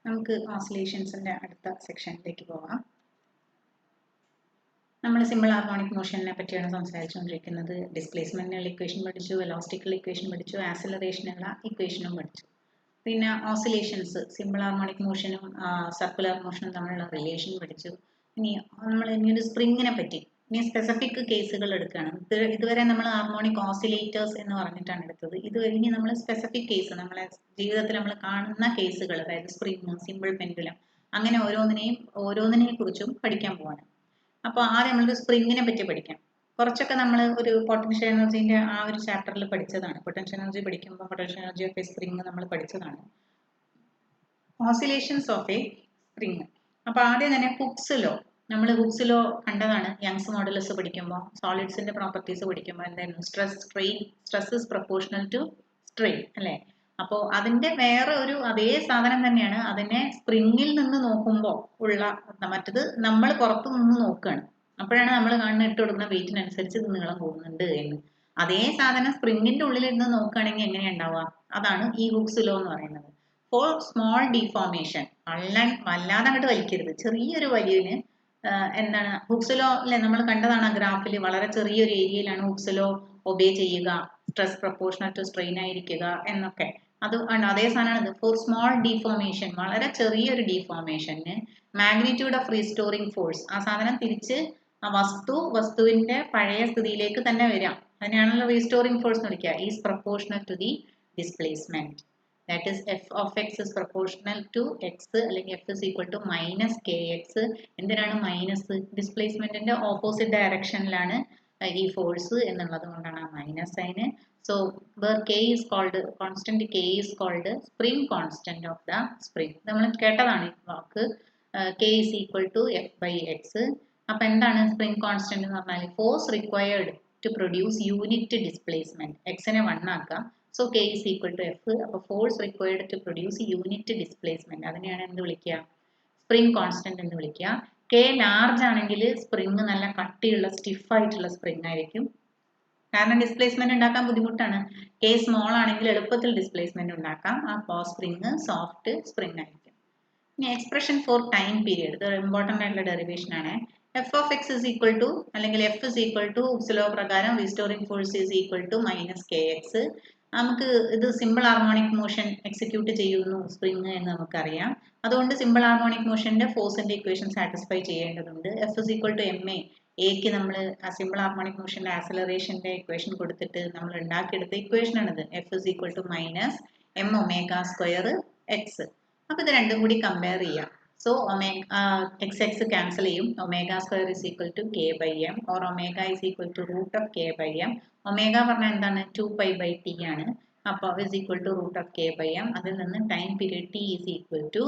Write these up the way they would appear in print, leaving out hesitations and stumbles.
നമുക്ക് ഓസിലേഷൻസിന്റെ അടുത്ത സെക്ഷനിലേക്ക് പോകാം. നമ്മൾ സിമ്പിൾ ഹാർമോണിക് മോഷനെ പറ്റിയാണ് സംസാരിച്ചുകൊണ്ടിരിക്കുന്നത്. ഡിസ്പ്ലേസ്മെന്റിനുള്ള ഇക്വേഷൻ പഠിച്ചു, വെലോസിറ്റിക്കുള്ള ഇക്വേഷൻ പഠിച്ചു, ആക്സിലറേഷനുള്ള ഇക്വേഷനും പഠിച്ചു. പിന്നെ ഓസിലേഷൻസ്, സിമ്പിൾ ഹാർമോണിക് മോഷനും സർക്കുലർ മോഷനും തമ്മിലുള്ള റിലേഷൻ പഠിച്ചു. നമ്മൾ ഒരു സ്പ്രിങ്ങിനെ പറ്റി ഇനി സ്പെസിഫിക് കേസുകൾ എടുക്കുകയാണ്. ഇതുവരെ നമ്മൾ ഹാർമോണിക് ഓസിലേറ്റേഴ്സ് എന്ന് പറഞ്ഞിട്ടാണ് എടുത്തത്. ഇതുവരെ ഇനി നമ്മൾ സ്പെസിഫിക് കേസ്, നമ്മളെ ജീവിതത്തിൽ നമ്മൾ കാണുന്ന കേസുകൾ, അതായത് സ്പ്രിങ്, സിമ്പിൾ പെൻഡുലം, അങ്ങനെ ഓരോന്നിനെ കുറിച്ചും പഠിക്കാൻ പോവാണ്. അപ്പോൾ ആദ്യം നമ്മളൊരു സ്പ്രിങ്ങിനെ പറ്റി പഠിക്കാം. കുറച്ചൊക്കെ നമ്മൾ ഒരു പൊട്ടൻഷ്യൽ എനർജീൻ്റെ ആ ഒരു ചാപ്റ്ററിൽ പഠിച്ചതാണ്. പൊട്ടൻഷ്യൽ എനർജി പഠിക്കുമ്പോൾ potential energy of a spring നമ്മൾ പഠിച്ചതാണ്. Oscillations of a spring. അപ്പോൾ ആദ്യം തന്നെ ഹുക്സ് ലോ, നമ്മൾ ഹുക്സ് ലോ കണ്ടതാണ്. യങ്സ് മോഡുലസ് പഠിക്കുമ്പോൾ, സോളിഡ്സിന്റെ പ്രോപ്പർട്ടീസ് പഠിക്കുമ്പോൾ എന്തായിരുന്നു? Stress is proportional to strain അല്ലേ? അപ്പോൾ അതിന്റെ വേറെ ഒരു അതേ സാധനം തന്നെയാണ്. അതിനെ സ്പ്രിങ്ങിൽ നിന്ന് നോക്കുമ്പോൾ ഉള്ള മറ്റത് നമ്മൾ പുറത്തു നിന്ന് നോക്കുകയാണ്. അപ്പോഴാണ് നമ്മൾ കാണുന്ന ഇട്ട് കൊടുക്കുന്ന വെയിറ്റിനനുസരിച്ച് ഇത് നീളം കൂടുന്നുണ്ട് എന്ന്. അതേ സാധനം സ്പ്രിങ്ങിന്റെ ഉള്ളിലിരുന്ന് നോക്കുകയാണെങ്കിൽ എങ്ങനെയാ ഉണ്ടാവുക? അതാണ് ഈ ഹുക്സ് ലോ എന്ന് പറയുന്നത്. ഫോർ സ്മോൾ ഡീഫോർമേഷൻ, വല്ലാതെ അങ്ങോട്ട് വലിക്കരുത്, ചെറിയൊരു വലിയതിന് എന്താണ് ഹുക്സ് ലോ അല്ലെ? നമ്മൾ കണ്ടതാണ് ആ ഗ്രാഫിൽ. വളരെ ചെറിയൊരു ഏരിയയിലാണ് ഹുക്സ് ലോ ഒബേ ചെയ്യുക, സ്ട്രെസ് പ്രൊപ്പോർഷണൽ ടു സ്ട്രെയിൻ ആയിരിക്കുക എന്നൊക്കെ. അത് അതേ സാധനമാണ് ഇത്. ഫോർ സ്മോൾ ഡീഫോർമേഷൻ, വളരെ ചെറിയൊരു ഡീഫോർമേഷന് മാഗ്നിറ്റ്യൂഡ് ഓഫ് റീസ്റ്റോറിംഗ് ഫോഴ്സ്, ആ സാധനം തിരിച്ച് ആ വസ്തുവിന്റെ പഴയ സ്ഥിതിയിലേക്ക് തന്നെ വരാം. അതിനെയാണല്ലോ റീസ്റ്റോറിംഗ് ഫോഴ്സ് എന്ന് വിളിക്കുക. Is proportional to the displacement. That is f of x is proportional to x, അല്ലെങ്കിൽ f is equal to minus kx. എന്തിനാണ് മൈനസ്? ഡിസ്പ്ലേസ്മെന്റിന്റെ ഓപ്പോസിറ്റ് ഡയറക്ഷനിലാണ് ഈ ഫോഴ്സ് എന്നുള്ളത് കൊണ്ടാണ് ആ minus sign. So where k is called constant, k is called spring constant of the spring. നമ്മൾ കേട്ടതാണ് ഈ വാക്ക്. k is equal to f by x. അപ്പൊ എന്താണ് സ്പ്രിംഗ് കോൺസ്റ്റന്റ് എന്ന് പറഞ്ഞാൽ? Force required to produce unit displacement. എക്സിനെ 1 ആക്കാം. So k is equal to f. അപ്പോൾ force required to produce unit displacement, അതിനെയാണ് എന്ത് വിളിക്കുക? സ്പ്രിംഗ് കോൺസ്റ്റന്റ് എന്ന് വിളിക്കുക. k ലാർജ് ആണെങ്കിൽ സ്പ്രിങ് നല്ല കട്ടിയുള്ള സ്റ്റിഫ് ആയിട്ടുള്ള സ്പ്രിങ് ആയിരിക്കും. കാരണം ഡിസ്പ്ലേസ്മെന്റ് ഉണ്ടാക്കാൻ ബുദ്ധിമുട്ടാണ്. k സ്മോൾ ആണെങ്കിൽ എളുപ്പത്തിൽ ഡിസ്പ്ലേസ്മെന്റ് ഉണ്ടാക്കാം. അപ്പോൾ സ്പ്രിങ് സോഫ്റ്റ് സ്പ്രിങ് ആയിരിക്കും. ഇനി എക്സ്പ്രഷൻ ഫോർ ടൈം പീരിയഡ്, ഇത് ഇമ്പോർട്ടൻ്റ് ആയിട്ടുള്ള ഡെറിവേഷൻ ആണ്. F of x is equal to, അല്ലെങ്കിൽ F is equal to Hooke's law പ്രകാരം restoring force is equal to minus k x. നമുക്ക് ഇത് സിമ്പിൾ ഹാർമോണിക് മോഷൻ എക്സിക്യൂട്ട് ചെയ്യുന്നു സ്പ്രിങ് എന്ന് നമുക്കറിയാം. അതുകൊണ്ട് സിമ്പിൾ ഹാർമോണിക് മോഷന്റെ ഫോഴ്സിന്റെ ഇക്വേഷൻ സാറ്റിസ്ഫൈ ചെയ്യേണ്ടതുണ്ട്. F is equal to m a. എക്ക് നമ്മൾ സിമ്പിൾ ഹാർമോണിക് മോഷന്റെ ആക്സിലറേഷന്റെ ഇക്വേഷൻ കൊടുത്തിട്ട് നമ്മൾ ഉണ്ടാക്കിയെടുത്ത ഇക്വേഷൻ ആണിത്. F is equal to minus m omega square x. അപ്പൊ ഇത് രണ്ടും കൂടി കമ്പയർ ചെയ്യാം. സോ എക്സ് എക്സ് ക്യാൻസൽ ചെയ്യും. Omega square is equal to k by m, or omega is equal to root of k by m. Omega പറഞ്ഞാൽ എന്താണ്? 2π by T ആണ്. അപ്പോൾ is equal to root of k by m. അതിൽ നിന്ന് time period T is equal to,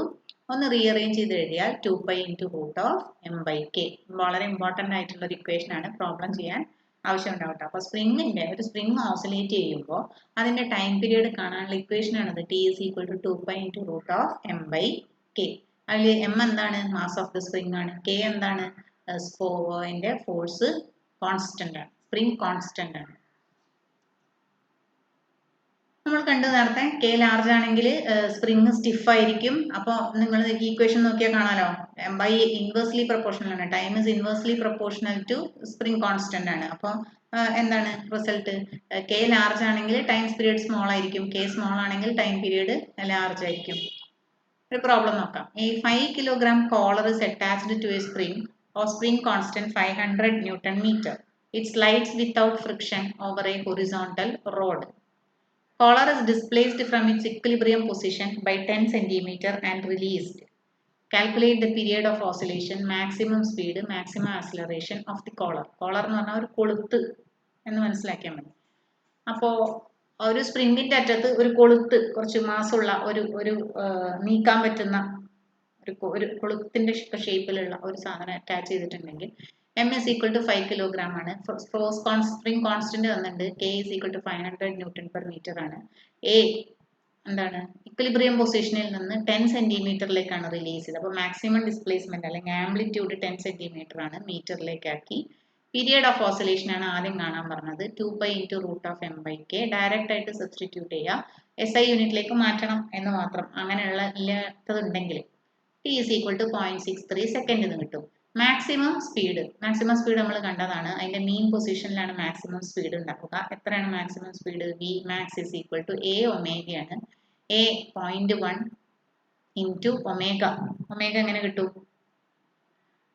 ഒന്ന് rearrange ചെയ്ത് എഴുതിയാൽ 2π into root of m by k. വളരെ ഇമ്പോർട്ടൻ്റ് ആയിട്ടുള്ള ഒരു ഇക്വേഷൻ ആണ്, പ്രോബ്ലം ചെയ്യാൻ ആവശ്യമുണ്ടാവട്ടെ. അപ്പോൾ ഒരു സ്പ്രിങ് ഓസിലേറ്റ് ചെയ്യുമ്പോൾ അതിന്റെ ടൈം പീരീഡ് കാണാനുള്ള ഇക്വേഷൻ ആണത്. T is equal to 2π into root of m by k. അതിൽ എം എന്താണ്? മാസ് ഓഫ് ദ സ്പ്രിങ് ആണ്. കെ എന്താണ്? ഫോഴ്സ് കോൺസ്റ്റന്റ് ആണ്, സ്പ്രിങ് കോൺസ്റ്റന്റ് ആണ്. നമ്മൾ കണ്ടു നേരത്തെ കെ ലാർജ് ആണെങ്കിൽ സ്പ്രിങ് സ്റ്റിഫ് ആയിരിക്കും. അപ്പോൾ നിങ്ങൾ ഈക്വേഷൻ നോക്കിയാൽ കാണാലോ, ബൈ ഇൻവേഴ്സ്ലി പ്രൊപ്പോർഷണൽ ആണ്. Time is inversely proportional to spring constant ആണ്. അപ്പോൾ എന്താണ് റിസൾട്ട്? കെ ലാർജ് ആണെങ്കിൽ ടൈം പീരീഡ് സ്മോൾ ആയിരിക്കും, കെ സ്മോൾ ആണെങ്കിൽ ടൈം പീരീഡ് ലാർജ് ആയിരിക്കും. ഒരു പ്രോബ്ലം നോക്കാം. ഈ 5 kilogram collar is attached to a spring of spring constant 500 newton metre. It slides without friction over a horizontal rod. Collar is displaced from its equilibrium position by 10 cm and released. Calculate the period of oscillation, maximum speed, maximum acceleration of the collar. Collar എന്ന് പറഞ്ഞാൽ ഒരു കൊളുത്ത് എന്ന് മനസ്സിലാക്കിയാൽ മതി. അപ്പോൾ ഒരു സ്പ്രിങ്ങിന്റെ അറ്റത്ത് ഒരു കൊളുത്ത്, കുറച്ച് മാസമുള്ള ഒരു നീക്കാൻ പറ്റുന്ന ഒരു കൊളുത്തിന്റെ ഷേപ്പിലുള്ള ഒരു സാധനം അറ്റാച്ച് ചെയ്തിട്ടുണ്ടെങ്കിൽ m is equal to 5 kilogram ആണ്. സ്പ്രിംഗ് കോൺസ്റ്റന്റ് തന്നിട്ടുണ്ട്. K is equal to 500 newton per metre ആണ്. എ എന്താണ്? ഇക്വിലിബ്രിയം പൊസിഷനിൽ നിന്ന് 10 സെന്റിമീറ്ററിലേക്കാണ് റിലീസ് ചെയ്തത്. അപ്പോൾ മാക്സിമം ഡിസ്പ്ലേസ്മെന്റ് അല്ലെങ്കിൽ ആംപ്ലിറ്റ്യൂഡ് 10 സെന്റിമീറ്റർ ആണ്, മീറ്ററിലേക്കാക്കി. പീരിയഡ് ഓഫ് ഓസിലേഷൻ ആണ് ആദ്യം കാണാൻ പറഞ്ഞത്. 2π into root of m by k. Direct ആയിട്ട് സബ്സ്റ്റിറ്റ്യൂട്ട് ചെയ്യുക. SI യൂണിറ്റിലേക്ക് മാറ്റണം എന്ന് മാത്രം. അങ്ങനെയുള്ള ഇല്ലാത്തതുണ്ടെങ്കിൽ t is equal to 0.63 second എന്ന് കിട്ടും. മാക്സിമം സ്പീഡ് നമ്മൾ കണ്ടതാണ്. അതിന്റെ മീൻ പൊസിഷനിലാണ് മാക്സിമം സ്പീഡ് ഉണ്ടാക്കുക. എത്രയാണ് maximum speed? v max is equal to a ഒമേഗയാണ്. a 0.1 into omega. Omega എങ്ങനെ കിട്ടും?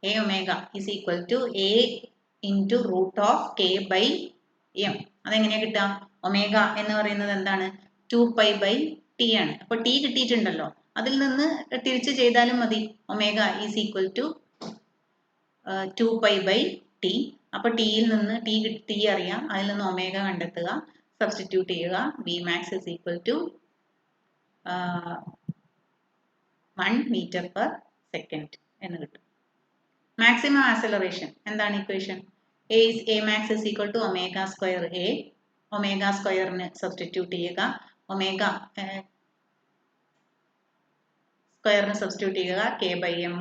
a omega is equal to a into root of k by m. അതെങ്ങനെയാ കിട്ടുക? ഒമേഗ എന്ന് പറയുന്നത് എന്താണ്? 2π by t ആണ്. അപ്പൊ t കിട്ടിയിട്ടുണ്ടല്ലോ, അതിൽ നിന്ന് തിരിച്ച് ചെയ്താലും മതി. Omega is equal to 2π by t. അപ്പൊ ടിയിൽ നിന്ന് ടി അറിയാം, അതിൽ നിന്ന് ഒമേഗ കണ്ടെത്തുക, സബ്സ്റ്റിറ്റ്യൂട്ട് ചെയ്യുക. V max is equal to 1 meter per second എന്ന് കിട്ടും. മാക്സിമം ആക്സലറേഷൻ എന്താണ് equation? a max is equal to omega square a. Omega സ്ക്വയറിന് സബ്സ്റ്റിറ്റ്യൂട്ട് ചെയ്യുക. ഒമേഗ സ്ക്വയറിന് സബ്സ്റ്റിറ്റ്യൂട്ട് ചെയ്യുക. k by m.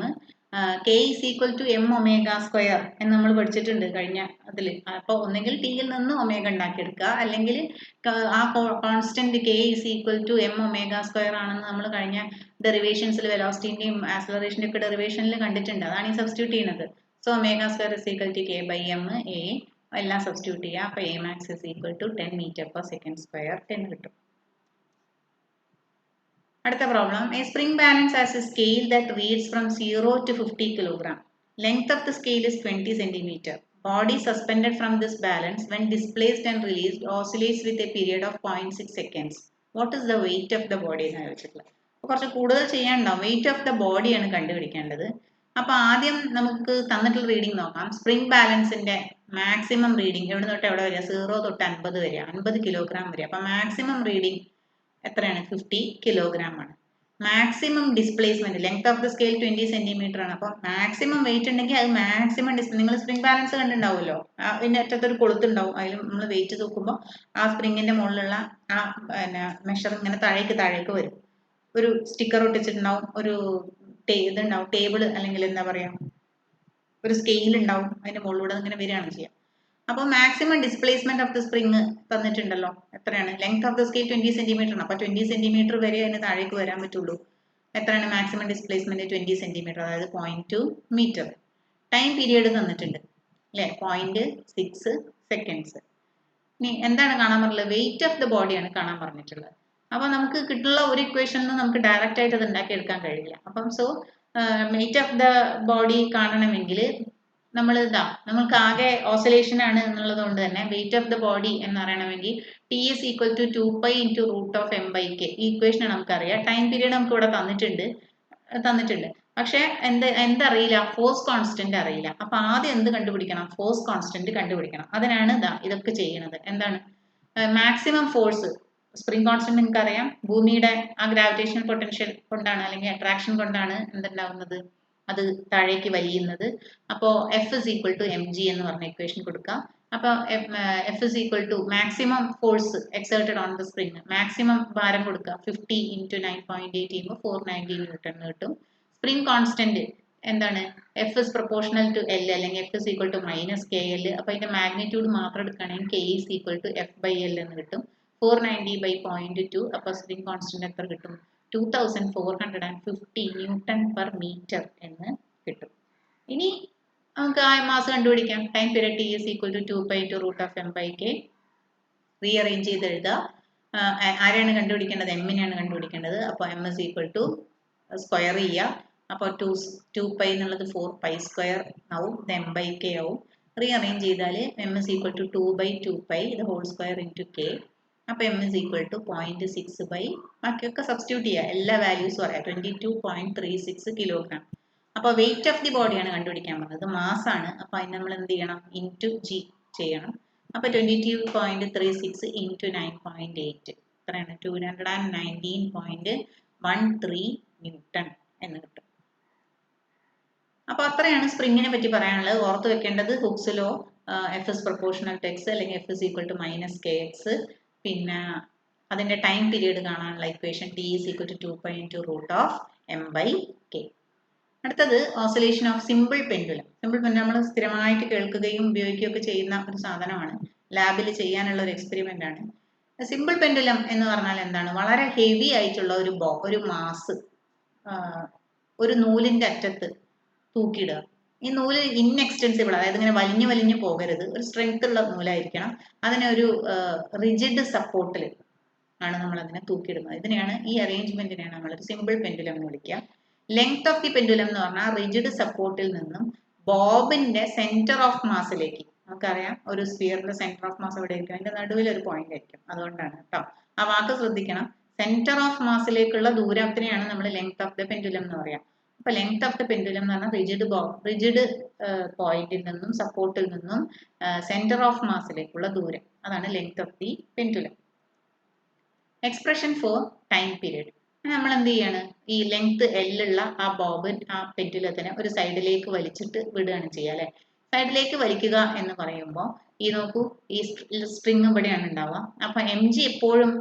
k is equal to m omega square എന്ന് നമ്മൾ പഠിച്ചിട്ടുണ്ട് കഴിഞ്ഞ അതിൽ. അപ്പോൾ ഒന്നെങ്കിൽ ടിയിൽ നിന്ന് ഒമേഗ ഉണ്ടാക്കിയെടുക്കുക, അല്ലെങ്കിൽ ആ constant k is equal to m omega square ആണെന്ന് നമ്മൾ കഴിഞ്ഞ ഡെറിവേഷൻസിൽ വെലോസിറ്റിന്റെയും ആക്സലറേഷന്റെ ഒക്കെ ഡെറിവേഷനിൽ കണ്ടിട്ടുണ്ട്. അതാണ് ഈ സബ്സ്റ്റിറ്റ്യൂട്ട് ചെയ്യുന്നത്. So omega square is equal to k by m a. എല്ലാം സബ്സ്റ്റിറ്റ്യൂട്ട് ചെയ്യുക. അപ്പോൾ a max is equal to 10 meter per second square എന്ന് കിട്ടും. അടുത്ത problem. A spring balance has a scale that reads from 0 to 50 kg. Length of the scale is 20 cm. Body suspended from this balance when displaced and released oscillates with a period of 0.6 seconds. What is the weight of the body എന്ന് ചോദിച്ചിട്ടുള്ളത്. കുറച്ച് കൂടുതൽ ചെയ്യാനുണ്ടാവും. Weight of the ബോഡിയാണ് കണ്ടുപിടിക്കേണ്ടത്. അപ്പൊ ആദ്യം നമുക്ക് തന്നിട്ടുള്ള റീഡിംഗ് നോക്കാം. സ്പ്രിംഗ് ബാലൻസിന്റെ മാക്സിമം റീഡിംഗ് എവിടെ തൊട്ട് എവിടെ വരിക? 0 തൊട്ട് 50 വരിക, 50 കിലോഗ്രാം വരിക. അപ്പൊ മാക്സിമം റീഡിംഗ് എത്രയാണ്? 50 കിലോഗ്രാം ആണ്. Maximum displacement length of the scale 20 centimetre ആണ്. അപ്പൊ മാക്സിമം വെയിറ്റ് ഉണ്ടെങ്കിൽ അത് മാക്സിമം നിങ്ങൾ സ്പ്രിംഗ് ബാലൻസ് കണ്ടിട്ടുണ്ടാവുമല്ലോ, അതിന്റെ അറ്റത്തൊരു കൊളുത്തുണ്ടാവും. അതിൽ നമ്മൾ വെയിറ്റ് തൂക്കുമ്പോൾ ആ സ്പ്രിങ്ങിന്റെ മുകളിലുള്ള ആ മെഷർ ഇങ്ങനെ താഴേക്ക് വരും. ഒരു സ്റ്റിക്കർ ഒട്ടിച്ചിട്ടുണ്ടാവും, ഒരു ഇതുണ്ടാവും, ടേബിൾ അല്ലെങ്കിൽ എന്താ പറയാ, ഒരു സ്കെയിൽ ഉണ്ടാവും, അതിന്റെ മുകളിലൂടെ ഇങ്ങനെ വരികയാണ് ചെയ്യുക. അപ്പോൾ maximum displacement of the spring തന്നിട്ടുണ്ടല്ലോ. എത്രയാണ്? Length of the scale 20 centimetre ആണ്. അപ്പൊ 20 സെന്റിമീറ്റർ വരെ അതിന് താഴേക്ക് വരാൻ പറ്റുള്ളൂ. എത്രയാണ് മാക്സിമം ഡിസ്പ്ലേസ്മെന്റ്? 20 സെന്റിമീറ്റർ, അതായത് 0.2 മീറ്റർ. ടൈം പീരിയഡ് തന്നിട്ടുണ്ട് അല്ലെ, 0.6 സെക്കൻഡ്സ്. ഇനി എന്താണ് കാണാൻ പറഞ്ഞത്? വെയിറ്റ് ഓഫ് ദ ബോഡിയാണ് കാണാൻ പറഞ്ഞിട്ടുള്ളത്. അപ്പൊ നമുക്ക് കിട്ടുള്ള ഒരു ഇക്വേഷനിൽ നമുക്ക് ഡയറക്റ്റ് ആയിട്ട് അത് ഉണ്ടാക്കിയെടുക്കാൻ കഴിയില്ല. അപ്പം so weight of the body കാണണമെങ്കിൽ നമ്മൾക്ക് ആകെ ഓസിലേഷൻ ആണ് എന്നുള്ളത് കൊണ്ട് തന്നെ വെയിറ്റ് ഓഫ് ദ ബോഡി എന്ന് പറയണമെങ്കിൽ T is equal to 2π into root of m by k. ഈ ഇക്വേഷൻ നമുക്കറിയാം. ടൈം പീരീഡ് നമുക്ക് ഇവിടെ തന്നിട്ടുണ്ട്. പക്ഷെ എന്തറിയില്ല? ഫോഴ്സ് കോൺസ്റ്റന്റ് അറിയില്ല. അപ്പൊ ആദ്യം എന്ത് കണ്ടുപിടിക്കണം? ഫോഴ്സ് കോൺസ്റ്റന്റ് കണ്ടുപിടിക്കണം. അതിനാണ് ഇതൊക്കെ ചെയ്യുന്നത്. എന്താണ്? മാക്സിമം ഫോഴ്സ് സ്പ്രിംഗ് കോൺസ്റ്റന്റ് നിങ്ങൾക്ക് അറിയാം. ഭൂമിയുടെ ആ ഗ്രാവിറ്റേഷണൽ പൊട്ടൻഷ്യൽ കൊണ്ടാണ്, അല്ലെങ്കിൽ അട്രാക്ഷൻ കൊണ്ടാണ് എന്തുണ്ടാവുന്നത്? അത് താഴേക്ക് വലിയുന്നത്. അപ്പോൾ F is equal to mg എന്ന് പറഞ്ഞ ഇക്വേഷൻ കൊടുക്കാം. അപ്പോൾ F is equal to maximum force exerted on the spring, maximum ഭാരം കൊടുക്കുക. 50 ഇൻറ്റു 9.8 ചെയ്യുമ്പോൾ 490 ന്യൂട്ടൺ കിട്ടും. സ്പ്രിംഗ് കോൺസ്റ്റന്റ് എന്താണ്? F is proportional to L, അല്ലെങ്കിൽ F is equal to -kl. അപ്പോൾ അതിന്റെ മാഗ്നിറ്റ്യൂഡ് മാത്രം എടുക്കുകയാണെങ്കിൽ k is equal to f by l എന്ന് കിട്ടും. 490 by 0.2. അപ്പോൾ സ്പ്രിംഗ് കോൺസ്റ്റന്റ് എത്ര കിട്ടും? 2450 ന്യൂട്ടൺ പെർ മീറ്റർ എന്ന് കിട്ടും. ഇനി നമുക്ക് ആ മാസ് കണ്ടുപിടിക്കാം. Time period T is equal to 2π to root of m by k. Rearrange ചെയ്ത് എഴുതുക. ആരെയാണ് കണ്ടുപിടിക്കേണ്ടത്? എമ്മിനെയാണ് കണ്ടുപിടിക്കേണ്ടത്. അപ്പോൾ m is equal to square ചെയ്യുക. അപ്പോൾ 2π എന്നുള്ളത് 4π സ്ക്വയർ ആവും, ഇത് m by k ആവും. റീഅറേഞ്ച് ചെയ്താൽ m ഇസ് ഈക്വൽ ടു 2/2π ഇത് ഹോൾ സ്ക്വയർ ഇൻറ്റു k. അപ്പോൾ m is equal to 0.6 by ബാക്കിയൊക്കെ സബ്സ്റ്റിറ്റ്യൂട്ട് ചെയ്യുക. എല്ലാ വാല്യൂസും അറിയാം. 22.36 കിലോഗ്രാം. അപ്പോൾ വെയിറ്റ് ഓഫ് ദി ബോഡിയാണ് കണ്ടുപിടിക്കാൻ പറഞ്ഞത്. മാസ് ആണ്. അപ്പോൾ അതിന് നമ്മൾ എന്ത് ചെയ്യണം? ഇൻറ്റു g ചെയ്യണം. അപ്പോൾ 22.36 ഇൻറ്റു 9.8 എത്രയാണ്? 219.13 ന്യൂട്ടൺ എന്ന് കിട്ടും. അപ്പോൾ അത്രയാണ് സ്പ്രിങ്ങിനെ പറ്റി പറയാനുള്ളത്. ഓർത്ത് വെക്കേണ്ടത് Hooke's law, F is proportional to X, അല്ലെങ്കിൽ F is equal to -kx. പിന്നെ അതിന്റെ ടൈം പീരീഡ് കാണാനുള്ള equation T is equal to 2π into root of m by k. അടുത്തത് oscillation of simple pendulum. Simple pendulum നമ്മൾ സ്ഥിരമായിട്ട് കേൾക്കുകയും ഉപയോഗിക്കുകയൊക്കെ ചെയ്യുന്ന ഒരു സാധനമാണ്. ലാബിൽ ചെയ്യാനുള്ള ഒരു എക്സ്പെരിമെന്റ് ആണ്. സിമ്പിൾ പെൻഡുലം എന്ന് പറഞ്ഞാൽ എന്താണ്? വളരെ ഹെവി ആയിട്ടുള്ള ഒരു മാസ് ഒരു നൂലിന്റെ അറ്റത്ത് തൂക്കിയിടുക. ഈ നൂല് ഇൻഎക്സ്റ്റെൻസിബിൾ, അതായത് ഇങ്ങനെ വലിഞ്ഞു വലിഞ്ഞു പോകരുത്, ഒരു സ്ട്രെങ്ത് ഉള്ള നൂലായിരിക്കണം. അതിനെ ഒരു റിജിഡ് സപ്പോർട്ടിൽ ആണ് നമ്മൾ അതിനെ തൂക്കിയിടുന്നത്. ഇതിനെയാണ്, ഈ അറേഞ്ച്മെന്റിനെയാണ് നമ്മളൊരു സിമ്പിൾ പെൻഡുലം എന്ന് വിളിക്കുക. ലെങ്ത് ഓഫ് ദി പെൻഡുലം എന്ന് പറഞ്ഞാൽ റിജിഡ് സപ്പോർട്ടിൽ നിന്നും ബോബിന്റെ സെന്റർ ഓഫ് മാസിലേക്ക്, നമുക്കറിയാം ഒരു സ്ഫിയറിന്റെ സെന്റർ ഓഫ് മാസ് എവിടെ ആയിരിക്കും? അതിന്റെ നടുവിൽ ഒരു പോയിന്റ് ആയിരിക്കും. അതുകൊണ്ടാണ് കേട്ടോ, ആ വാക്ക് ശ്രദ്ധിക്കണം. സെന്റർ ഓഫ് മാസിലേക്കുള്ള ദൂരത്തിനെയാണ് നമ്മൾ ലെങ്ത് ഓഫ് ദ പെൻഡുലം എന്ന് പറയാം. അപ്പൊ ലെങ്ത് ഓഫ് ദ പെൻഡുലം എന്ന് പറഞ്ഞാൽ റിജിഡ് പോയിന്റിൽ നിന്നും സപ്പോർട്ടിൽ നിന്നും സെന്റർ ഓഫ് മാസിലേക്കുള്ള ദൂരം, അതാണ് length of the pendulum. Expression for time period. നമ്മൾ എന്ത് ചെയ്യാണ്? ഈ ലെങ്ത് ഉള്ള ആ ബോബിൻ, ആ പെൻഡുലത്തിനെ ഒരു സൈഡിലേക്ക് വലിച്ചിട്ട് വിടുകയാണ് ചെയ്യുക അല്ലെ. സൈഡിലേക്ക് വലിക്കുക എന്ന് പറയുമ്പോൾ ഈ നോക്കൂ, ഈ സ്ട്രിങ് ഇവിടെയാണ് ഉണ്ടാവുക. അപ്പൊ എം ജി എപ്പോഴും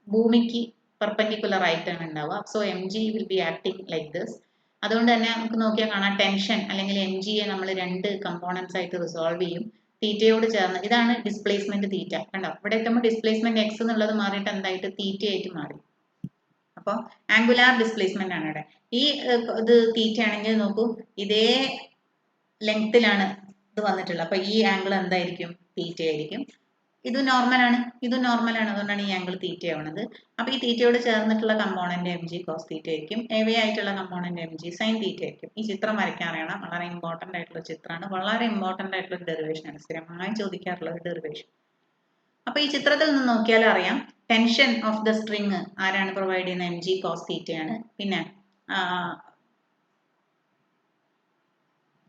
ഭൂമിക്ക് പെർപെൻഡിക്കുലർ ആയിട്ടാണ് ഉണ്ടാവുക. So M G will be acting like this. അതുകൊണ്ട് തന്നെ നമുക്ക് നോക്കിയാൽ കാണാം, ടെൻഷൻ അല്ലെങ്കിൽ എം ജിയെ നമ്മൾ രണ്ട് കമ്പോണൻസ് ആയിട്ട് റിസോൾവ് ചെയ്യും. തീറ്റയോട് ചേർന്ന്, ഇതാണ് ഡിസ്പ്ലേസ്മെന്റ് തീറ്റ. കണ്ടോ, ഇവിടെ എത്തുമ്പോൾ ഡിസ്പ്ലേസ്മെന്റ് എക്സ് എന്നുള്ളത് മാറിയിട്ട് എന്തായിട്ട് തീറ്റ ആയിട്ട് മാറി. അപ്പോൾ ആംഗുലാർ ഡിസ്പ്ലേസ്മെന്റ് ആണ് ഇവിടെ. ഈ ഇത് തീറ്റ ആണെങ്കിൽ നോക്കൂ, ഇതേ ലെങ്ത്തിലാണ് ഇത് വന്നിട്ടുള്ളത്. അപ്പൊ ഈ ആംഗിൾ എന്തായിരിക്കും? തീറ്റ ആയിരിക്കും. ഇത് നോർമലാണ്, ഇതും നോർമലാണ്, അതുകൊണ്ടാണ് ഈ ആംഗിൾ തീറ്റ ആവുന്നത്. അപ്പൊ ഈ തീറ്റയോട് ചേർന്നിട്ടുള്ള component m G cos theta ആയിരിക്കും. എവേ ആയിട്ടുള്ള component m G sine theta ആയിരിക്കും. ഈ ചിത്രം വരയ്ക്കാൻ അറിയണം, വളരെ ഇമ്പോർട്ടന്റ് ആയിട്ടുള്ള ചിത്രമാണ്, വളരെ ഇമ്പോർട്ടന്റ് ആയിട്ടുള്ള ഡെറിവേഷൻ ആണ്, സ്ഥിരമായി ചോദിക്കാറുള്ള ഒരു ഡെറിവേഷൻ. അപ്പൊ ഈ ചിത്രത്തിൽ നിന്ന് നോക്കിയാൽ അറിയാം, ടെൻഷൻ ഓഫ് ദ സ്ട്രിങ് ആരാണ് പ്രൊവൈഡ് ചെയ്യുന്നത്? എം ജി കോസ് തീറ്റയാണ്. പിന്നെ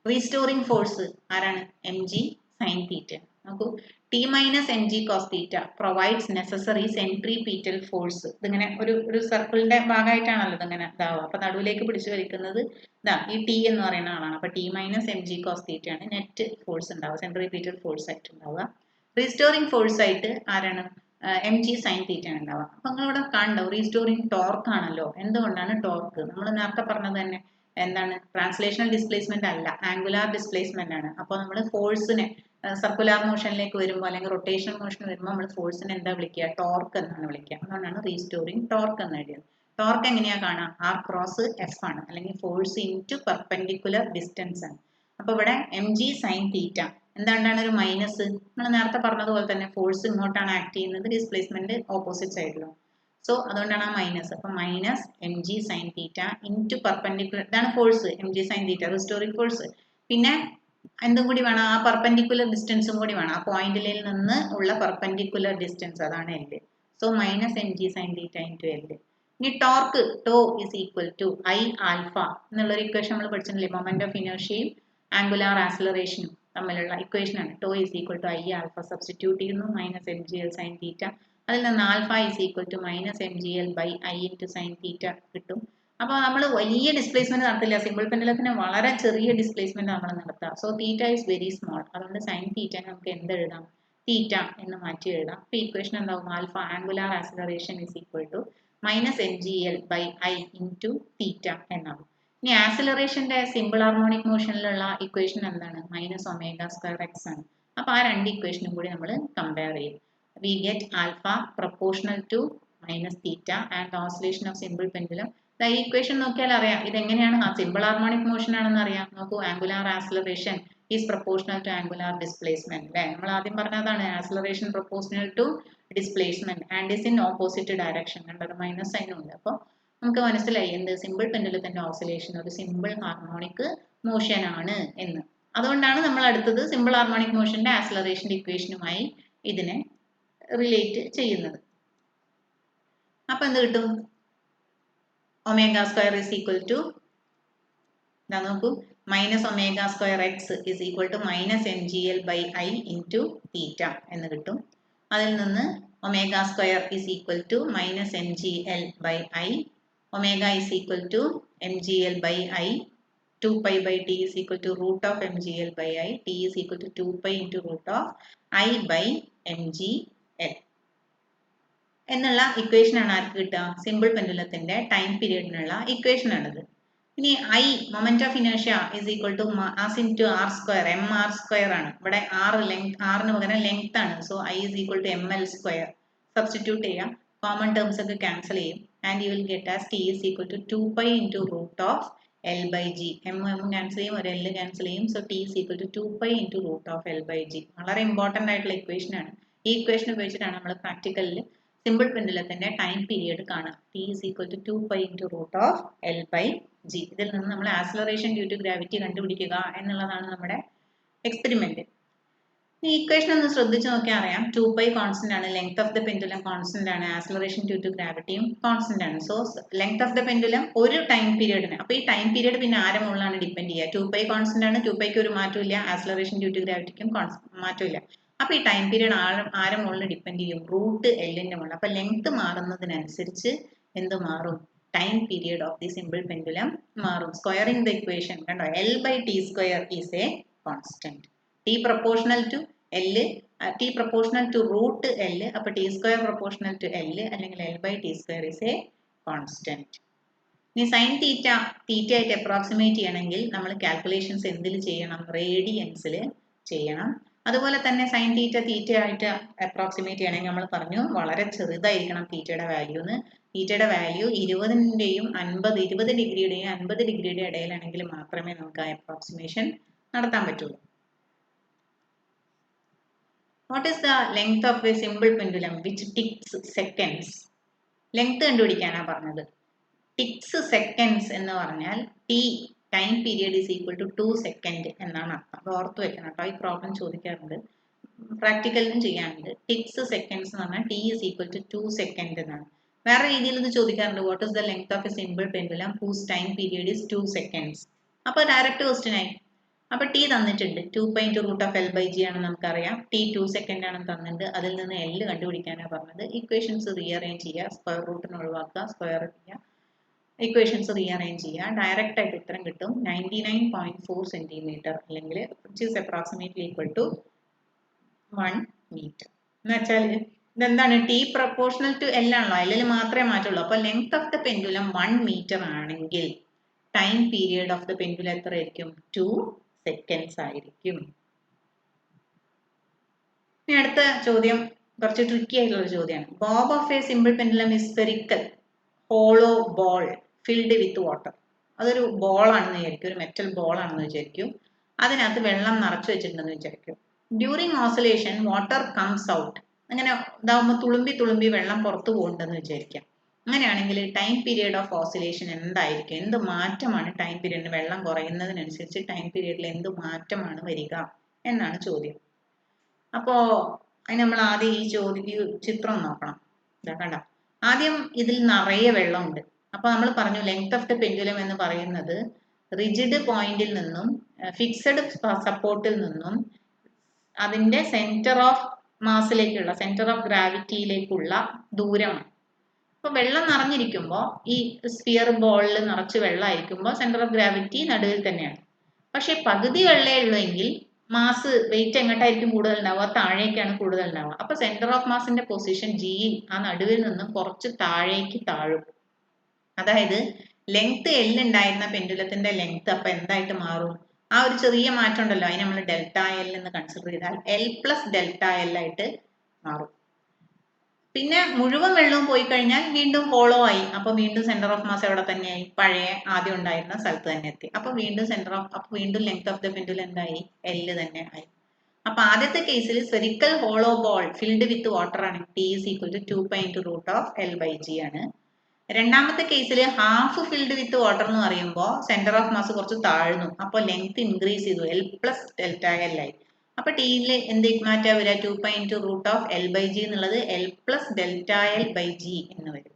റീസ്റ്റോറിംഗ് ഫോഴ്സ് ആരാണ്? M G sine theta. നോക്കൂ, T minus M G cos theta provides necessary centripetal force. ഇതിങ്ങനെ ഒരു സർക്കിളിന്റെ ഭാഗമായിട്ടാണല്ലോ ഇതിങ്ങനെ ഇതാവുക. അപ്പൊ നടുവിലേക്ക് പിടിച്ചു വലിക്കുന്നത് ഇതാ ഈ ടി എന്ന് പറയുന്ന ആളാണ്. അപ്പൊ T minus M G cos theta ആണ് നെറ്റ് ഫോഴ്സ് ഉണ്ടാവുക, സെൻട്രിപീറ്റൽ ഫോഴ്സ് ആയിട്ട് ഉണ്ടാവുക. റീസ്റ്റോറിംഗ് ഫോഴ്സ് ആയിട്ട് ആരാണ്? എം ജി സൈൻ തീറ്റ ആണ് ഉണ്ടാവുക. അപ്പൊ നിങ്ങളിവിടെ കാണണ്ടാവും റീസ്റ്റോറിംഗ് ടോർക്ക് ആണല്ലോ. എന്തുകൊണ്ടാണ് ടോർക്ക്? നമ്മൾ നേരത്തെ പറഞ്ഞത് തന്നെ എന്താണ്? ട്രാൻസ്ലേഷണൽ ഡിസ്പ്ലേസ്മെന്റ് അല്ല, ആംഗുലാർ ഡിസ്പ്ലേസ്മെന്റ് ആണ്. അപ്പോൾ നമ്മൾ ഫോഴ്സിനെ സർക്കുലാർ മോഷനിലേക്ക് വരുമ്പോൾ അല്ലെങ്കിൽ റൊട്ടേഷണൽ മോഷൻ വരുമ്പോൾ നമ്മൾ ഫോഴ്സിനെ എന്താ വിളിക്കുക? ടോർക്ക് എന്നാണ് വിളിക്കുക. അതുകൊണ്ടാണ് റീസ്റ്റോറിംഗ് ടോർക്ക് എന്ന് എഴുതിയത്. ടോർക്ക് എങ്ങനെയാ കാണാം? ആർ ക്രോസ് എഫ് ആണ്, അല്ലെങ്കിൽ ഫോഴ്സ് ഇൻറ്റു പെർപെൻഡിക്കുലർ ഡിസ്റ്റൻസ് ആണ്. അപ്പൊ ഇവിടെ എം ജി സൈൻ തീറ്റ എന്താണ് ഒരു മൈനസ്? നമ്മൾ നേരത്തെ പറഞ്ഞതുപോലെ തന്നെ ഫോഴ്സ് ഇങ്ങോട്ടാണ് ആക്ട് ചെയ്യുന്നത്, ഡിസ്പ്ലേസ്മെന്റ് ഓപ്പോസിറ്റ് സൈഡിലും. സോ അതുകൊണ്ടാണ് ആ മൈനസ്. അപ്പൊ minus M G sine theta into perpendicular, ഇതാണ് force M G sine theta, restoring force. പിന്നെ എന്തും കൂടി വേണം? ആ പെർപെൻഡിക്കുലർ ഡിസ്റ്റൻസും കൂടി വേണം, ആ പോയിന്റിൽ നിന്ന് ഉള്ള പെർപെൻഡിക്കുലർ ഡിസ്റ്റൻസ്, അതാണ് L. So minus M G sine theta into L. ഇനി torque tau is equal to I alpha എന്നുള്ളൊരു ഇക്വേഷൻ നമ്മൾ പഠിച്ചിട്ടില്ലേ? മൊമെന്റ് ഓഫ് ഇനേർഷ്യയും ആംഗുലാർ ആക്സിലറേഷനും തമ്മിലുള്ള ഇക്വേഷൻ ആണ്. Tau is equal to I alpha substitute ചെയ്യുന്നു, minus M G L sine theta. അതിൽ നിന്ന് alpha is equal to minus M G L by I into sine theta കിട്ടും. അപ്പോൾ നമ്മൾ വലിയ ഡിസ്പ്ലേസ്മെന്റ് നടത്തില്ല, സിമ്പിൾ പെൻഡുലത്തിന് വളരെ ചെറിയ ഡിസ്പ്ലേസ്മെന്റ് നമ്മൾ നടത്തുക. So theta is very small, അതുകൊണ്ട് സൈൻ തീറ്റ നമുക്ക് എന്ത് എഴുതാം? തീറ്റ എന്ന് മാറ്റി എഴുതാം. അപ്പോൾ ഇക്വേഷൻ എന്താവും? Alpha angular acceleration is equal to minus M G L by I into theta എന്നാവും. ഇനി ആക്സിലറേഷന്റെ സിമ്പിൾ ഹാർമോണിക് മോഷനിലുള്ള ഇക്വേഷൻ എന്താണ്? മൈനസ് ഒമേഗ സ്ക്വയർ എക്സ് ആണ്. അപ്പോൾ ആ രണ്ട് ഇക്വേഷനും കൂടി നമ്മൾ കമ്പയർ ചെയ്യും. We get alpha proportional to minus theta and the oscillation of simple pendulum. ഈ ഇക്വേഷൻ നോക്കിയാൽ അറിയാം ഇതെങ്ങനെയാണ്. ആ സിമ്പിൾ ഹാർമോണിക് മോഷൻ ആണെന്ന് അറിയാം. നോക്കൂ, angular acceleration is proportional to angular displacement അല്ലേ? നമ്മൾ ആദ്യം പറഞ്ഞതാണ് acceleration proportional to displacement and is in opposite direction. കണ്ടത് മൈനസ് സൈനും ഉണ്ട്. അപ്പോൾ നമുക്ക് മനസ്സിലായി എന്ത്? സിമ്പിൾ പെൻഡുലത്തിന്റെ ഓസിലേഷൻ ഒരു സിമ്പിൾ ഹാർമോണിക് മോഷൻ ആണ് എന്ന്. അതുകൊണ്ടാണ് നമ്മൾ അടുത്തത് സിമ്പിൾ ഹാർമോണിക് മോഷന്റെ ആക്സിലറേഷന്റെ ഇക്വേഷനുമായി ഇതിനെ റിലേറ്റ് ചെയ്യുന്നത്. അപ്പൊ എന്ത് കിട്ടും? Omega square is equal to ഇതാ നോക്കൂ, minus omega square x is equal to minus M G L by I into theta എന്ന് കിട്ടും. അതിൽ നിന്ന് omega square is equal to minus M G L by I, omega is equal to m G L by I, 2 pi by t is equal to root of mgl by I, t is equal to 2 pi into root of I by mgl എന്നുള്ള equation ആണ് ആർക്ക് കിട്ടുക? Simple പെൻഡുലത്തിന്റെ time പീരീഡിനുള്ള equation ആണിത്. ഇനി I moment of inertia is equal to mass into R square, M R square ആണ്. ഇവിടെ ആർ ലെങ്ത്, ആറിന് പകരം ലെങ്ത് ആണ്. So I is equal to M L square. Substitute ചെയ്യാം, കോമൺ ടേംസ് ഒക്കെ ക്യാൻസൽ ചെയ്യും, and you will get as T is equal to 2π into root of L by G. M cancel ചെയ്യും, ഒരു L cancel ചെയ്യും. So T is equal to 2π into root of L by G. വളരെ important ആയിട്ടുള്ള equation ആണ്. ഈ equation ഉപയോഗിച്ചിട്ടാണ് നമ്മൾ പ്രാക്ടിക്കലിൽ സിമ്പിൾ പെൻഡുലത്തിന്റെ ടൈം പീരിയഡ് കാണുക. T is equal to 2π into root of L by G. ഇതിൽ നിന്ന് നമ്മൾ ആക്സിലറേഷൻ ഡ്യൂ ടു ഗ്രാവിറ്റി കണ്ടുപിടിക്കുക എന്നുള്ളതാണ് നമ്മുടെ എക്സ്പെരിമെന്റ്. ഈ ഇക്വേഷൻ ഒന്ന് ശ്രദ്ധിച്ച് നോക്കിയാൽ അറിയാം, 2π കോൺസ്റ്റന്റ് ആണ്, length of the pendulum constant ആണ്, ആക്സിലറേഷൻ ഡ്യൂ ടു ഗ്രാവിറ്റിയും കോൺസ്റ്റന്റ് ആണ്. So length of the pendulum ഒരു ടൈം പീരിയഡിന്, അപ്പോൾ ഈ ടൈം പീരിയഡ് പിന്നെ ആരെ മുകളിലാണ് ഡിപ്പെൻഡ് ചെയ്യുക? 2π കോൺസ്റ്റന്റ് ആണ്, 2πക്ക് ഒരു മാറ്റമില്ല, ആക്സിലറേഷൻ ഡ്യൂ ടു ഗ്രാവിറ്റിക്കും മാറ്റമില്ല. അപ്പോൾ ഈ ടൈം പീരിയഡ് ആരെ മുകളിൽ ഡിപ്പെൻഡ് ചെയ്യും? റൂട്ട് എല്ലിന്റെ മുകളിൽ. അപ്പോൾ ലെങ്ത് മാറുന്നതിനനുസരിച്ച് എന്ത് മാറും? Time period of the simple pendulum മാറും. സ്ക്വയറിംഗ് ദ ഇക്വേഷൻ കണ്ടോ, l by T square is a constant. T proportional to L, T proportional to root L, അപ്പോൾ T square proportional to L അല്ലെങ്കിൽ L by T square is a constant. ഇനി sine theta ആയിട്ട് approximate ചെയ്യണമെങ്കിൽ നമ്മൾ calculations എന്തിൽ ചെയ്യണം? റേഡിയൻസിൽ ചെയ്യണം. അതുപോലെ തന്നെ സൈൻ തീറ്റ ആയിട്ട് അപ്രോക്സിമേറ്റ് ചെയ്യണമെങ്കിൽ നമ്മൾ പറഞ്ഞു വളരെ ചെറുതായിരിക്കണം തീറ്റയുടെ വാല്യൂ എന്ന്. തീറ്റയുടെ വാല്യൂ 20ൻ്റെയും 20 ഡിഗ്രിയുടെയും 50 ഡിഗ്രിയുടെ ഇടയിലാണെങ്കിൽ മാത്രമേ നമുക്ക് ആ അപ്രോക്സിമേഷൻ നടത്താൻ പറ്റുള്ളൂ. What is the length of a simple pendulum which ticks seconds? Length കണ്ടുപിടിക്കാനാണ് പറഞ്ഞത്. ticks seconds എന്ന് പറഞ്ഞാൽ t time period is equal to 2 second എന്നാണ് അർത്ഥം. അപ്പോൾ ഓർത്ത് വെക്കണം കേട്ടോ, ഈ പ്രോബ്ലം ചോദിക്കാറുണ്ട്, പ്രാക്ടിക്കലിനും ചെയ്യാറുണ്ട്. ticks seconds എന്ന് പറഞ്ഞാൽ t is equal to 2 second എന്നാണ്. വേറെ രീതിയിൽ ഇത് ചോദിക്കാറുണ്ട്, what is the length of a simple pendulum whose time period is 2 seconds. അപ്പോൾ ഡയറക്റ്റ് ക്വസ്റ്റ്യൻ ആയി. അപ്പോൾ ടി തന്നിട്ടുണ്ട്, 2π into root of L by G ആണെന്ന് നമുക്കറിയാം. ടി 2 സെക്കൻഡ് ആണെന്ന് തന്നിട്ടുണ്ട്, അതിൽ നിന്ന് എൽ കണ്ടുപിടിക്കാനാണ് പറഞ്ഞത്. ഇക്വേഷൻസ് റീഅറേഞ്ച് ചെയ്യുക, സ്ക്വയർ റൂട്ടിന് ഒഴിവാക്കുക, സ്ക്വയർ ചെയ്യുക, ഇക്വേഷൻസ് റീഅറേഞ്ച് ചെയ്യുക, ഡയറക്റ്റ് ആയിട്ട് ഉത്തരം കിട്ടും 99.4 സെൻറ്റിമീറ്റർ, അല്ലെങ്കിൽ which is approximately equal to 1 metre. എന്ന് വെച്ചാൽ ഇതെന്താണ്? ടി പ്രൊപ്പോർഷണൽ ടു എൽ ആണല്ലോ, എല്ലിൽ മാത്രമേ മാറ്റുള്ളൂ. അപ്പോൾ length of the pendulum 1 metre ആണെങ്കിൽ time period of the pendulum എത്ര ആയിരിക്കും? 2 സെക്കൻഡ്സ് ആയിരിക്കും. ഇനി അടുത്ത ചോദ്യം കുറച്ച് ട്രിക്കി ആയിട്ടുള്ള ഒരു ചോദ്യമാണ്. Bob of a simple pendulum is spherical hollow ball filled with water. അതൊരു ബോളാണെന്ന് വിചാരിക്കും, ഒരു മെറ്റൽ ബോളാണെന്ന് വിചാരിക്കും. അതിനകത്ത് വെള്ളം നിറച്ചു വെച്ചിട്ടുണ്ടെന്ന് വിചാരിക്കും. During oscillation water comes out. അങ്ങനെ ഇതാവുമ്പോൾ തുളുമ്പി വെള്ളം പുറത്തു പോകുന്നുണ്ടെന്ന് വിചാരിക്കാം. അങ്ങനെയാണെങ്കിൽ ടൈം പീരിയഡ് ഓഫ് ഓസിലേഷൻ എന്തായിരിക്കും? എന്ത് മാറ്റമാണ് ടൈം പീരിയഡിന്, വെള്ളം കുറയുന്നതിനനുസരിച്ച് ടൈം പീരിയഡിൽ എന്ത് മാറ്റമാണ് വരിക എന്നാണ് ചോദ്യം. അപ്പോൾ അതിന് നമ്മൾ ആദ്യം ഈ ചിത്രം നോക്കണം. ഇതാ കണ്ട, ആദ്യം ഇതിൽ നിറയെ വെള്ളമുണ്ട്. അപ്പോൾ നമ്മൾ പറഞ്ഞു ലെങ്ത് ഓഫ് ദ പെൻഡുലം എന്ന് പറയുന്നത് റിജിഡ് പോയിന്റിൽ നിന്നും ഫിക്സഡ് സപ്പോർട്ടിൽ നിന്നും അതിൻ്റെ സെന്റർ ഓഫ് മാസിലേക്കുള്ള, സെന്റർ ഓഫ് ഗ്രാവിറ്റിയിലേക്കുള്ള ദൂരമാണ്. അപ്പോൾ വെള്ളം നിറഞ്ഞിരിക്കുമ്പോൾ, ഈ സ്ഫിയർ ബോളിൽ നിറച്ച് വെള്ളമായിരിക്കുമ്പോൾ സെന്റർ ഓഫ് ഗ്രാവിറ്റി നടുവിൽ തന്നെയാണ്. പക്ഷെ പകുതി വെള്ളമേ ഉള്ളൂവെങ്കിൽ മാസ് വെയിറ്റ് എങ്ങോട്ടായിരിക്കും കൂടുതൽ ഉണ്ടാവുക? താഴേക്കാണ് കൂടുതൽ ഉണ്ടാവുക. അപ്പോൾ സെന്റർ ഓഫ് മാസിന്റെ പൊസിഷൻ ജി ആ നടുവിൽ നിന്നും കുറച്ച് താഴേക്ക് താഴും. അതായത് ലെങ്ത് എൽ ഉണ്ടായിരുന്ന പെൻഡുലത്തിന്റെ ലെങ്ത് അപ്പോൾ എന്തായിട്ട് മാറും? ആ ഒരു ചെറിയ മാറ്റം ഉണ്ടല്ലോ, അതിന് നമ്മൾ ഡെൽറ്റ എൽ എന്ന് കൺസിഡർ ചെയ്താൽ എൽ പ്ലസ് ഡെൽറ്റ എൽ ആയിട്ട് മാറും. പിന്നെ മുഴുവൻ വെള്ളവും പോയി കഴിഞ്ഞാൽ വീണ്ടും ഹോളോ ആയി. അപ്പോൾ വീണ്ടും സെന്റർ ഓഫ് മാസ് എവിടെ തന്നെയായി? പഴയ ആദ്യം ഉണ്ടായിരുന്ന സ്ഥലത്ത് തന്നെ എത്തി. അപ്പോൾ വീണ്ടും വീണ്ടും ലെങ്ത് ഓഫ് ദ പെൻഡുലം എന്തായി? എൽ തന്നെ ആയി. അപ്പോൾ ആദ്യത്തെ കേസിൽ spherical hollow ball filled with water ആണ്, T is equal to 2π into root of L by G ആണ്. രണ്ടാമത്തെ കേസിൽ ഹാഫ് ഫിൽഡ് വിത്ത് വാട്ടർ എന്ന് പറയുമ്പോൾ സെന്റർ ഓഫ് മാസ് കുറച്ച് താഴ്ന്നു, അപ്പോൾ ലെങ്ത് ഇൻക്രീസ് ചെയ്തു, എൽ പ്ലസ് ഡെൽറ്റ എൽ ആയി. അപ്പോൾ ടിയിൽ എന്ത് മാറ്റാ വരിക? 2π into root of L by G എന്നുള്ളത് L plus delta L by G എന്ന് വരും.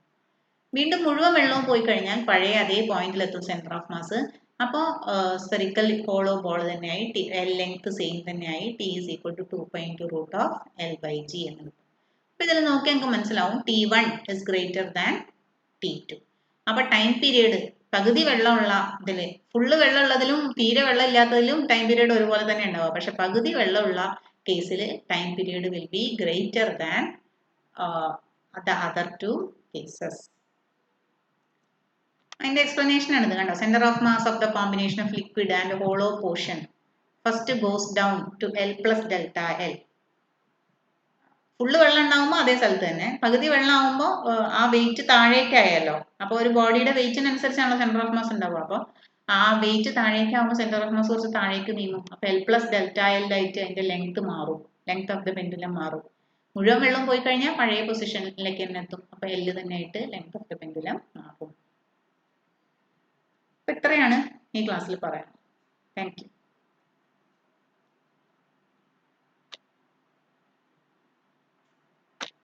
വീണ്ടും മുഴുവൻ വെള്ളവും പോയി കഴിഞ്ഞാൽ പഴയ അതേ പോയിന്റിലെത്തും സെന്റർ ഓഫ് മാസ്. അപ്പോൾ സ്ഫെറിക്കൽ ഹോളോ ബോൾ തന്നെയായി, എൽ ലെങ്ത് സെയിം തന്നെയായി, T is equal to 2π into root of L by G എന്ന് കിട്ടും. അപ്പോൾ ഇതിൽ നോക്കി നമുക്ക് മനസ്സിലാവും T1 is greater than T2. അപ്പോൾ ടൈം പീരിയഡ് പകുതി വെള്ളമുള്ള ഇതില്, ഫുള്ള് വെള്ളമുള്ളതിലും തീരെ വെള്ളം ഇല്ലാത്തതിലും ടൈം പീരിയഡ് ഒരുപോലെ തന്നെ ഉണ്ടാവുക. പക്ഷെ പകുതി വെള്ളമുള്ള കേസിൽ time period will be greater than the other two cases. അതിന്റെ എക്സ്പ്ലനേഷൻ ആണ് ഇത് കണ്ടോ. Centre of mass of the combination of liquid and hollow portion first goes down to L plus delta L. Full വെള്ളം ഉണ്ടാകുമ്പോൾ അതേ സ്ഥലത്ത് തന്നെ, പകുതി വെള്ളം ആകുമ്പോൾ ആ വെയിറ്റ് താഴേക്കായല്ലോ. അപ്പോൾ ഒരു ബോഡിയുടെ വെയിറ്റിനനുസരിച്ചാണല്ലോ സെന്റർ ഓഫ് മാസ് ഉണ്ടാവുക. അപ്പോൾ ആ വെയിറ്റ് താഴേക്കാവുമ്പോൾ സെന്റർ ഓഫ് മാസ് കുറച്ച് താഴേക്ക് നീങ്ങും. അപ്പോൾ L പ്ലസ് ഡെൽറ്റ L ആയിട്ട് അതിന്റെ ലെങ്ത് മാറും, ലെങ്ത് ഓഫ് ദ പെൻഡുലം മാറും. മുഴുവൻ വെള്ളം പോയി കഴിഞ്ഞാൽ പഴയ പൊസിഷനിലേക്ക് തന്നെ എത്തും. അപ്പോൾ L തന്നെ ആയിട്ട് ലെങ്ത് ഓഫ് ദ പെൻഡുലം മാറും. അപ്പോൾ ഇത്രയാണ് ഈ ക്ലാസ്സിൽ പറയാം. Thank you.